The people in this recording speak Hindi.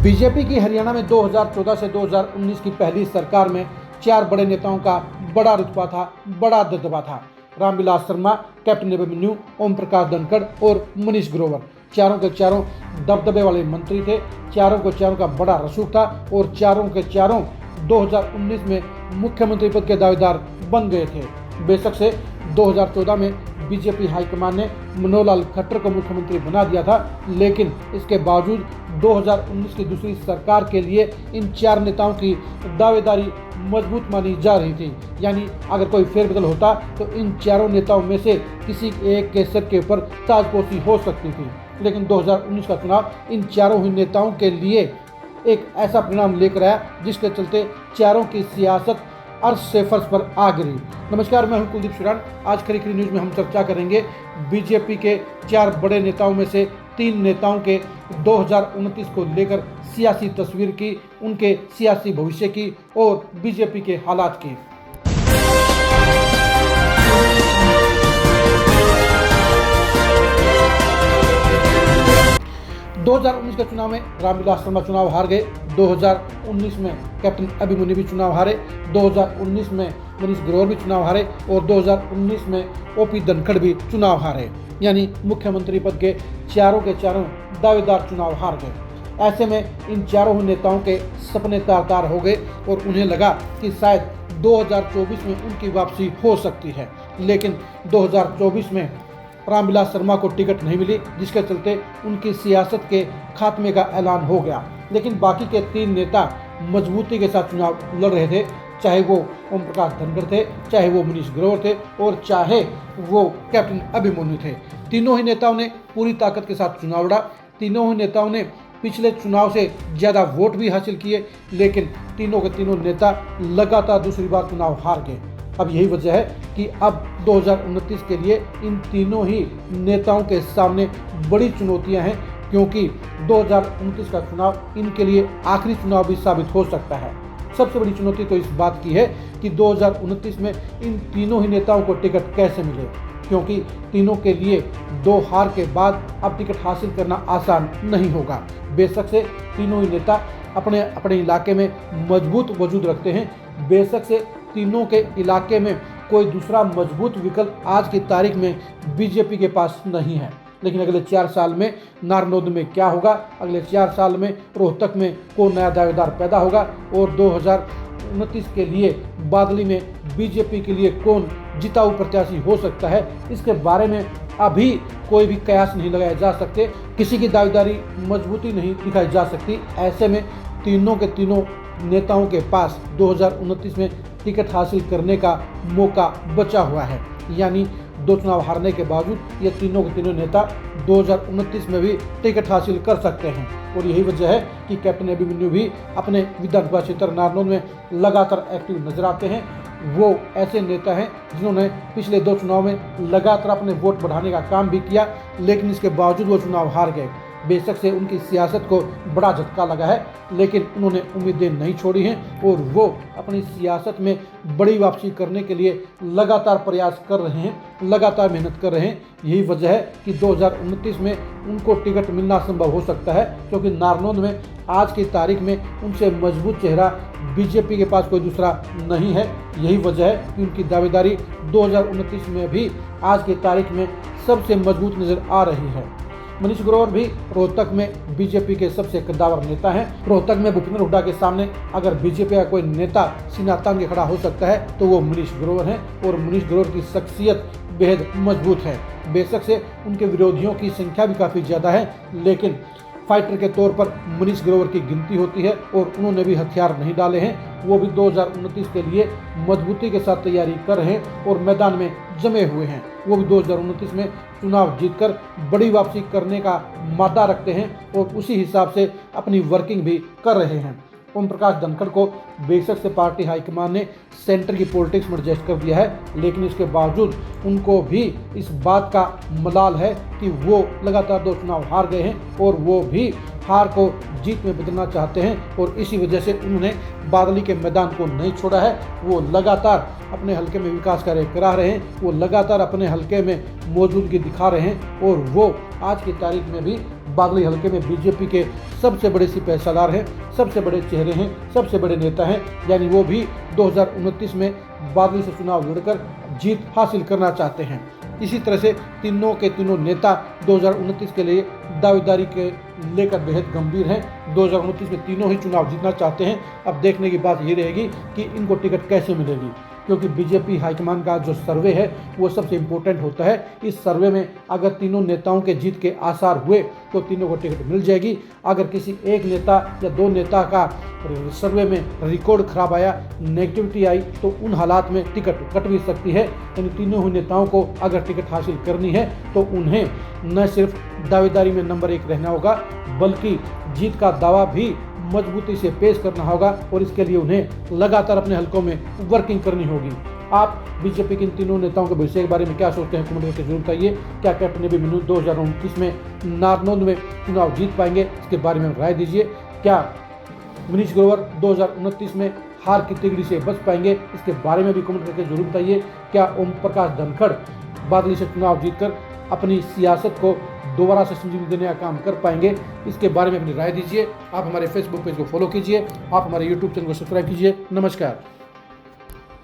बीजेपी की हरियाणा में 2014 से 2019 की पहली सरकार में 4 बड़े नेताओं का बड़ा रुतबा था, बड़ा दबदबा था। रामविलास शर्मा, कैप्टन अभिमन्यु, ओम प्रकाश धनखड़ और मनीष ग्रोवर चारों के चारों दबदबे वाले मंत्री थे। चारों का बड़ा रसूख था और चारों के चारों 2019 में मुख्यमंत्री पद के दावेदार बन गए थे। बेशक से 2014 में बीजेपी हाईकमान ने मनोहर लाल खट्टर को मुख्यमंत्री बना दिया था, लेकिन इसके बावजूद 2019 की दूसरी सरकार के लिए इन 4 नेताओं की दावेदारी मजबूत मानी जा रही थी। यानी अगर कोई फेरबदल होता तो इन चारों नेताओं में से किसी एक के सर के ऊपर ताजपोशी हो सकती थी। लेकिन 2019 का चुनाव इन चारों ही नेताओं के लिए एक ऐसा परिणाम लेकर आया जिसके चलते चारों की सियासत अर्श से फर्श पर आ गिरी। नमस्कार, मैं हूं कुलदीप सुरान। आज खरी न्यूज़ में हम चर्चा करेंगे बीजेपी के 4 बड़े नेताओं में से 3 नेताओं के 2029 को लेकर सियासी तस्वीर की, उनके सियासी भविष्य की और बीजेपी के हालात की। 2019 के चुनाव में रामविलास शर्मा चुनाव हार गए। 2019 में कैप्टन अभिमन्यु भी चुनाव हारे। 2019 में मनीष ग्रोवर भी चुनाव हारे और 2019 में ओपी धनखड़ भी चुनाव हारे। यानी मुख्यमंत्री पद के चारों दावेदार चुनाव हार गए। ऐसे में इन चारों नेताओं के सपने तार हो गए और उन्हें लगा कि शायद 2024 में उनकी वापसी हो सकती है। लेकिन 2024 में रामविलास शर्मा को टिकट नहीं मिली, जिसके चलते उनकी सियासत के खात्मे का ऐलान हो गया। लेकिन बाकी के 3 नेता मजबूती के साथ चुनाव लड़ रहे थे, चाहे वो ओम प्रकाश धनखड़ थे, चाहे वो मनीष ग्रोवर थे और चाहे वो कैप्टन अभिमन्यु थे। तीनों ही नेताओं ने पूरी ताकत के साथ चुनाव लड़ा। तीनों ही नेताओं ने पिछले चुनाव से ज़्यादा वोट भी हासिल किए, लेकिन तीनों के तीनों नेता लगातार दूसरी बार चुनाव हार गए। अब यही वजह है कि अब 2029 के लिए इन तीनों ही नेताओं के सामने बड़ी चुनौतियां हैं, क्योंकि 2029 का चुनाव इनके लिए आखिरी चुनाव भी साबित हो सकता है। सबसे बड़ी चुनौती तो इस बात की है कि 2029 में इन तीनों ही नेताओं को टिकट कैसे मिले, क्योंकि तीनों के लिए 2 हार के बाद अब टिकट हासिल करना आसान नहीं होगा। बेशक से तीनों ही नेता अपने अपने इलाके में मजबूत वजूद रखते हैं। बेशक से तीनों के इलाके में कोई दूसरा मजबूत विकल्प आज की तारीख में बीजेपी के पास नहीं है। लेकिन अगले 4 साल में नारनौंद में क्या होगा, अगले 4 साल में रोहतक में कौन नया दावेदार पैदा होगा और 2029 के लिए बादली में बीजेपी के लिए कौन जिताऊ प्रत्याशी हो सकता है, इसके बारे में अभी कोई भी कयास नहीं लगाए जा सकते। किसी की दावेदारी मजबूती नहीं दिखाई जा सकती। ऐसे में तीनों के तीनों नेताओं के पास 2029 में टिकट हासिल करने का मौका बचा हुआ है। यानी 2 चुनाव हारने के बावजूद ये तीनों के तीनों नेता 2029 में भी टिकट हासिल कर सकते हैं। और यही वजह है कि कैप्टन अभिमन्यु भी अपने विधानसभा क्षेत्र नारनौंद में लगातार एक्टिव नजर आते हैं। वो ऐसे नेता हैं जिन्होंने पिछले 2 चुनाव में लगातार अपने वोट बढ़ाने का काम भी किया, लेकिन इसके बावजूद वो चुनाव हार गए। बेशक से उनकी सियासत को बड़ा झटका लगा है, लेकिन उन्होंने उम्मीदें नहीं छोड़ी हैं और वो अपनी सियासत में बड़ी वापसी करने के लिए लगातार प्रयास कर रहे हैं, लगातार मेहनत कर रहे हैं। यही वजह है कि 2029 में उनको टिकट मिलना संभव हो सकता है, क्योंकि नारनौंद में आज की तारीख में उनसे मजबूत चेहरा बीजेपी के पास कोई दूसरा नहीं है। यही वजह है कि उनकी दावेदारी 2029 में भी आज की तारीख में सबसे मजबूत नजर आ रही है। मनीष ग्रोवर भी रोहतक में बीजेपी के सबसे कद्दावर नेता हैं। रोहतक में भूपेंद्र हुड्डा के सामने अगर बीजेपी का कोई नेता सीना तान के खड़ा हो सकता है तो वो मनीष ग्रोवर हैं और मनीष ग्रोवर की शख्सियत बेहद मजबूत है। बेशक से उनके विरोधियों की संख्या भी काफ़ी ज़्यादा है, लेकिन फाइटर के तौर पर मनीष ग्रोवर की गिनती होती है और उन्होंने भी हथियार नहीं डाले हैं। वो भी 2029 के लिए मजबूती के साथ तैयारी कर रहे हैं और मैदान में जमे हुए हैं। वो भी 2029 में चुनाव जीतकर बड़ी वापसी करने का मादा रखते हैं और उसी हिसाब से अपनी वर्किंग भी कर रहे हैं। ओम प्रकाश धनखड़ को बेशक से पार्टी हाईकमान ने सेंटर की पॉलिटिक्स में एडजस्ट कर दिया है, लेकिन इसके बावजूद उनको भी इस बात का मलाल है कि वो लगातार 2 चुनाव हार गए हैं और वो भी हार को जीत में बदलना चाहते हैं और इसी वजह से उन्होंने बादली के मैदान को नहीं छोड़ा है। वो लगातार अपने हलके में विकास कार्य करा रहे हैं, वो लगातार अपने हलके में मौजूदगी दिखा रहे हैं और वो आज की तारीख में भी बादली हलके में बीजेपी के सबसे बड़े सिपहसालार हैं, सबसे बड़े चेहरे हैं, सबसे बड़े नेता हैं, यानी वो भी 2029 में बादली से चुनाव लड़कर जीत हासिल करना चाहते हैं। इसी तरह से तीनों के तीनों नेता 2029 के लिए दावेदारी के लेकर बेहद गंभीर हैं। 2029 में तीनों ही चुनाव जीतना चाहते हैं। अब देखने की बात ये रहेगी कि इनको टिकट कैसे मिलेगी, क्योंकि बीजेपी हाईकमान का जो सर्वे है वो सबसे इम्पोर्टेंट होता है। इस सर्वे में अगर तीनों नेताओं के जीत के आसार हुए तो तीनों को टिकट मिल जाएगी। अगर किसी एक नेता या दो नेता का सर्वे में रिकॉर्ड खराब आया, नेगेटिविटी आई, तो उन हालात में टिकट कट भी सकती है। यानी तीनों ही नेताओं को अगर टिकट हासिल करनी है तो उन्हें न सिर्फ दावेदारी में नंबर 1 रहना होगा, बल्कि जीत का दावा भी मजबूती से पेश करना होगा और इसके लिए उन्हें लगातार अपने हलकों में वर्किंग करनी होगी। आप बीजेपी के इन तीनों नेताओं के भविष्य के बारे में क्या सोचते हैं, कमेंट करके जरूर बताइए। क्या कैप्टन अभिमन्यु 2029 में नारनौंद में चुनाव जीत पाएंगे, इसके बारे में राय दीजिए। क्या मनीष ग्रोवर 2029 में हार की तिगड़ी से बच पाएंगे, इसके बारे में भी कमेंट करके जरूर बताइए। क्या ओम प्रकाश धनखड़ बादली से चुनाव जीतकर अपनी सियासत को दोबारा से संजीवनी देने का काम कर पाएंगे, इसके बारे में अपनी राय दीजिए। आप हमारे फेसबुक पेज को फॉलो कीजिए, आप हमारे यूट्यूब चैनल को सब्सक्राइब कीजिए। नमस्कार।